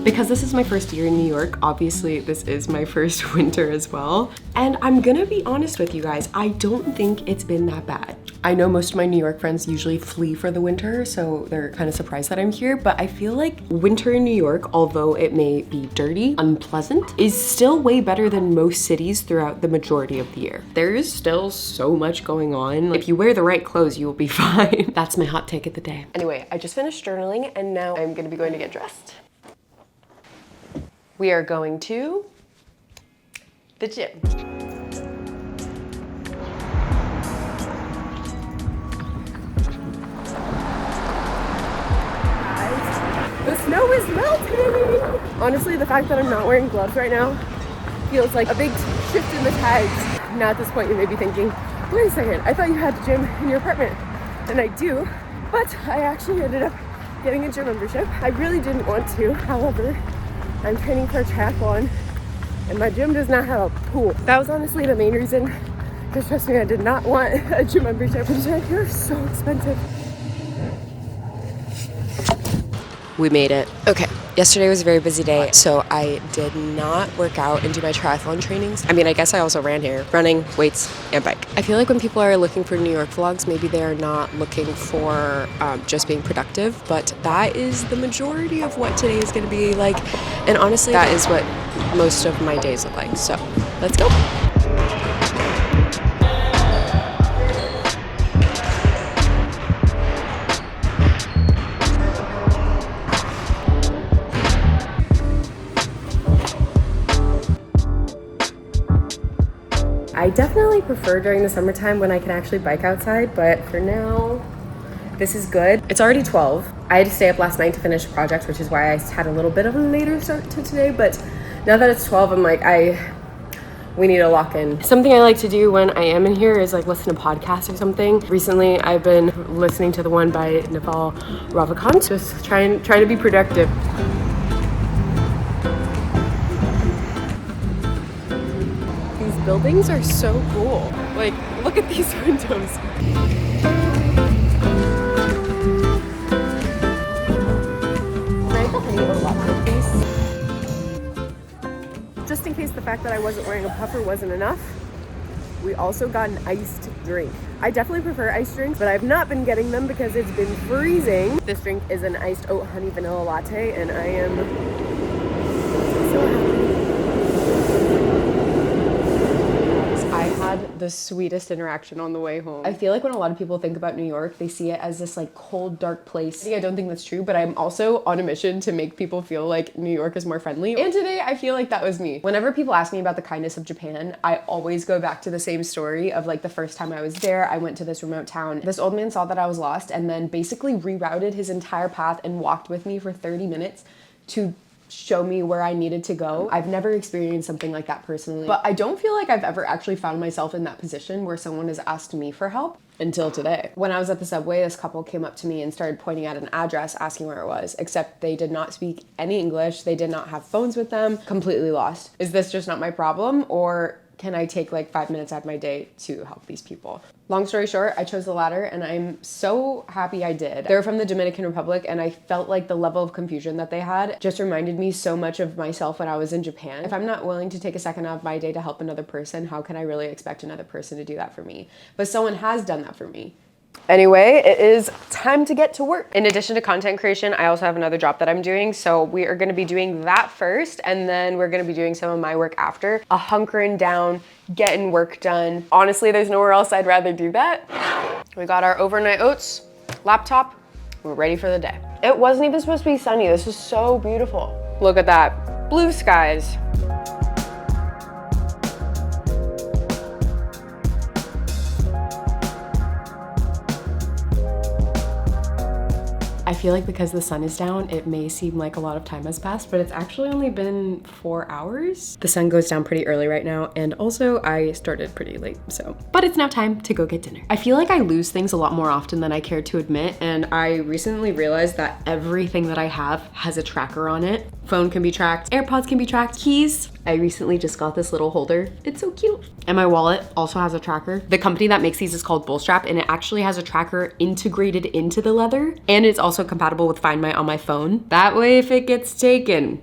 Because this is my first year in New York, obviously this is my first winter as well. And I'm gonna be honest with you guys, I don't think it's been that bad. I know most of my New York friends usually flee for the winter, so they're kind of surprised that I'm here, but I feel like winter in New York, although it may be dirty, unpleasant, is still way better than most cities throughout the majority of the year. There is still so much going on. If you wear the right clothes, you will be fine. That's my hot take of the day. Anyway, I just finished journaling and now I'm gonna be going to get dressed. We are going to the gym. The snow is melting! Honestly, the fact that I'm not wearing gloves right now feels like a big shift in the tides. Now at this point you may be thinking, wait a second, I thought you had a gym in your apartment. And I do, but I actually ended up getting a gym membership. I really didn't want to, however, I'm training for a triathlon and my gym does not have a pool. That was honestly the main reason, because trust me, I did not want a gym membership. Gyms around here are so expensive. We made it. Okay, yesterday was a very busy day, so I did not work out and do my triathlon trainings. I mean, I guess I also ran here, running, weights, and bike. I feel like when people are looking for New York vlogs, maybe they're not looking for just being productive, but that is the majority of what today is gonna be like. And honestly, that is what most of my days look like. So let's go. I definitely prefer during the summertime when I can actually bike outside, but for now, this is good. It's already 12. I had to stay up last night to finish projects, which is why I had a little bit of a later start to today, but now that it's 12, I'm like, we need to lock in. Something I like to do when I am in here is like listen to podcasts or something. Recently, I've been listening to the one by Naval Ravikant, just trying to be productive. Buildings are so cool. Like, look at these windows. Can I have the honey or latte, please? Just in case the fact that I wasn't wearing a puffer wasn't enough, we also got an iced drink. I definitely prefer iced drinks, but I've not been getting them because it's been freezing. This drink is an iced oat honey vanilla latte, and I am so happy. I had the sweetest interaction on the way home. I feel like when a lot of people think about New York, they see it as this like cold, dark place. I don't think that's true, but I'm also on a mission to make people feel like New York is more friendly. And today I feel like that was me. Whenever people ask me about the kindness of Japan, I always go back to the same story of like the first time I was there. I went to this remote town. This old man saw that I was lost and then basically rerouted his entire path and walked with me for 30 minutes to show me where I needed to go. I've never experienced something like that personally, but I don't feel like I've ever actually found myself in that position where someone has asked me for help until today. When I was at the subway, this couple came up to me and started pointing at an address, asking where it was, except they did not speak any English. They did not have phones with them, completely lost. Is this just not my problem, or can I take like 5 minutes out of my day to help these people? Long story short, I chose the latter and I'm so happy I did. They're from the Dominican Republic and I felt like the level of confusion that they had just reminded me so much of myself when I was in Japan. If I'm not willing to take a second out of my day to help another person, how can I really expect another person to do that for me? But someone has done that for me. Anyway, it is time to get to work. In addition to content creation, I also have another job that I'm doing. So we are gonna be doing that first, and then we're gonna be doing some of my work after. A hunkering down, getting work done. Honestly, there's nowhere else I'd rather do that. We got our overnight oats, laptop, we're ready for the day. It wasn't even supposed to be sunny. This is so beautiful. Look at that, blue skies. I feel like because the sun is down, it may seem like a lot of time has passed, but it's actually only been 4 hours. The sun goes down pretty early right now, and also I started pretty late, so. But it's now time to go get dinner. I feel like I lose things a lot more often than I care to admit, and I recently realized that everything that I have has a tracker on it. Phone can be tracked, AirPods can be tracked, keys. I recently just got this little holder. It's so cute. And my wallet also has a tracker. The company that makes these is called Bullstrap, and it actually has a tracker integrated into the leather, and it's also compatible with Find My on my phone. That way, if it gets taken,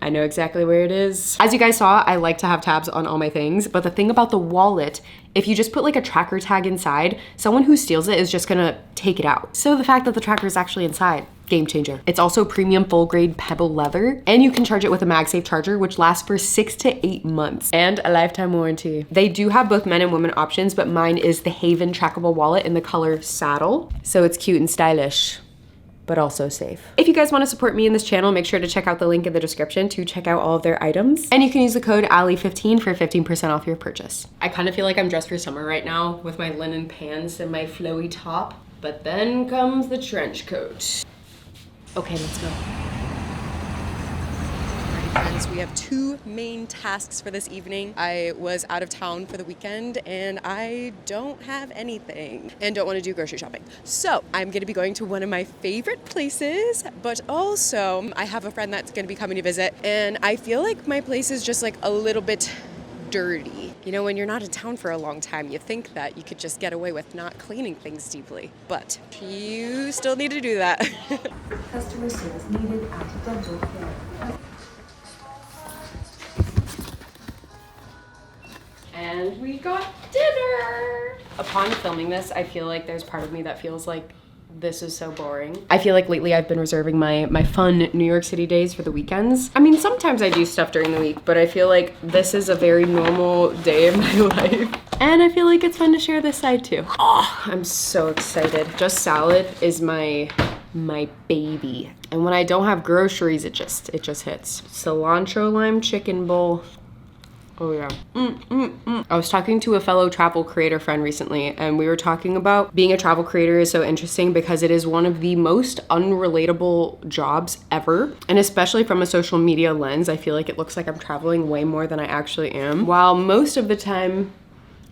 I know exactly where it is. As you guys saw, I like to have tabs on all my things, but the thing about the wallet, if you just put like a tracker tag inside, someone who steals it is just gonna take it out. So the fact that the tracker is actually inside, game changer. It's also premium full grade pebble leather, and you can charge it with a MagSafe charger, which lasts for 6 to 8 months, and a lifetime warranty. They do have both men and women options, but mine is the Haven trackable wallet in the color saddle. So it's cute and stylish, but also safe. If you guys want to support me in this channel, make sure to check out the link in the description to check out all of their items. And you can use the code Ali15 for 15% off your purchase. I kind of feel like I'm dressed for summer right now with my linen pants and my flowy top, but then comes the trench coat. Okay, let's go. Friends, we have 2 main tasks for this evening. I was out of town for the weekend and I don't have anything and don't want to do grocery shopping. So I'm going to be going to one of my favorite places, but also I have a friend that's going to be coming to visit, and I feel like my place is just like a little bit dirty. You know, when you're not in town for a long time, you think that you could just get away with not cleaning things deeply, but you still need to do that. Customer service needed at dental care. And we got dinner! Upon filming this, I feel like there's part of me that feels like this is so boring. I feel like lately I've been reserving my fun New York City days for the weekends. I mean, sometimes I do stuff during the week, but I feel like this is a very normal day of my life. And I feel like it's fun to share this side too. Oh, I'm so excited. Just salad is my baby. And when I don't have groceries, it just hits. Cilantro lime chicken bowl. Oh yeah. I was talking to a fellow travel creator friend recently, and we were talking about being a travel creator is so interesting because it is one of the most unrelatable jobs ever. And especially from a social media lens, I feel like it looks like I'm traveling way more than I actually am. While most of the time,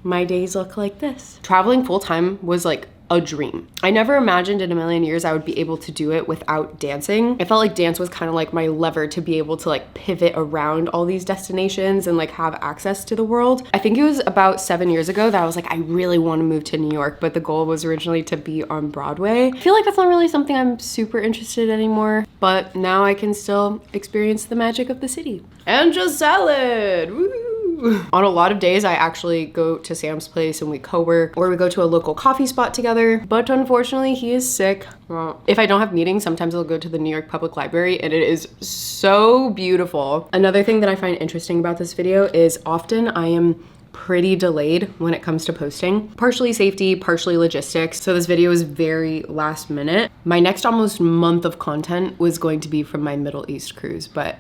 my days look like this. Traveling full-time was like a dream. I never imagined in a million years I would be able to do it without dancing. I felt like dance was kind of like my lever to be able to like pivot around all these destinations and like have access to the world. I think it was about 7 years ago that I was like, I really want to move to New York, but the goal was originally to be on Broadway. I feel like that's not really something I'm super interested in anymore, but now I can still experience the magic of the city. And just salad, woo! On a lot of days, I actually go to Sam's place and we co-work, or we go to a local coffee spot together. But unfortunately, he is sick. Well, if I don't have meetings, sometimes I'll go to the New York Public Library, and it is so beautiful. Another thing that I find interesting about this video is often I am pretty delayed when it comes to posting. Partially safety, partially logistics. So this video is very last minute. My next almost month of content was going to be from my Middle East cruise, but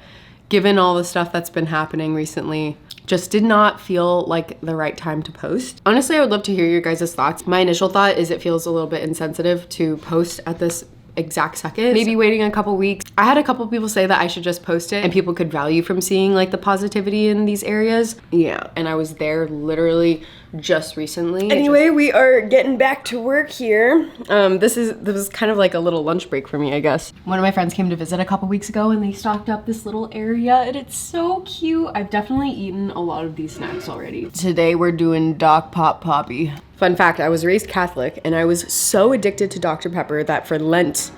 given all the stuff that's been happening recently, just did not feel like the right time to post. Honestly, I would love to hear your guys' thoughts. My initial thought is it feels a little bit insensitive to post at this exact second. Maybe waiting a couple weeks. I had a couple people say that I should just post it and people could value from seeing like the positivity in these areas. Yeah, and I was there literally just recently. Anyway, we are getting back to work here. This was kind of like a little lunch break for me, I guess. One of my friends came to visit a couple weeks ago and they stocked up this little area and it's so cute. I've definitely eaten a lot of these snacks already. Today we're doing Doc Pop Poppy. Fun fact, I was raised Catholic and I was so addicted to Dr. Pepper that for Lent,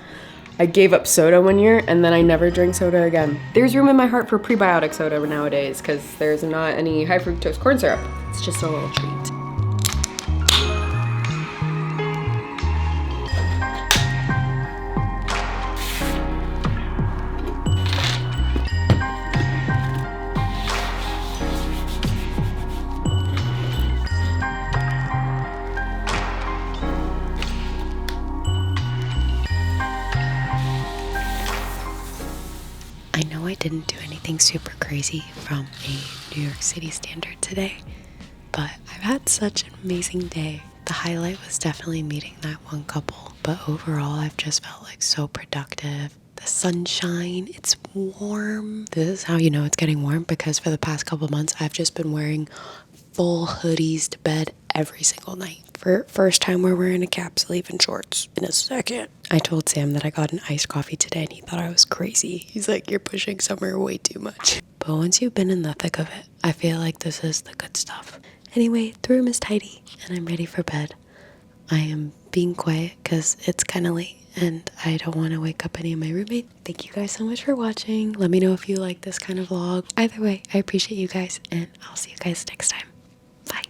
I gave up soda one year and then I never drank soda again. There's room in my heart for prebiotic soda nowadays because there's not any high fructose corn syrup. It's just a little treat. I know I didn't do anything super crazy from a New York City standard today, but I've had such an amazing day. The highlight was definitely meeting that one couple, but overall I've just felt like so productive. The sunshine, it's warm. This is how you know it's getting warm, because for the past couple months I've just been wearing full hoodies to bed every single night. For first time we're wearing a cap sleeve and shorts in a second. I told Sam that I got an iced coffee today and he thought I was crazy. He's like, you're pushing summer way too much. But once you've been in the thick of it, I feel like this is the good stuff. Anyway, the room is tidy and I'm ready for bed. I am being quiet because it's kind of late and I don't want to wake up any of my roommates. Thank you guys so much for watching. Let me know if you like this kind of vlog. Either way, I appreciate you guys and I'll see you guys next time.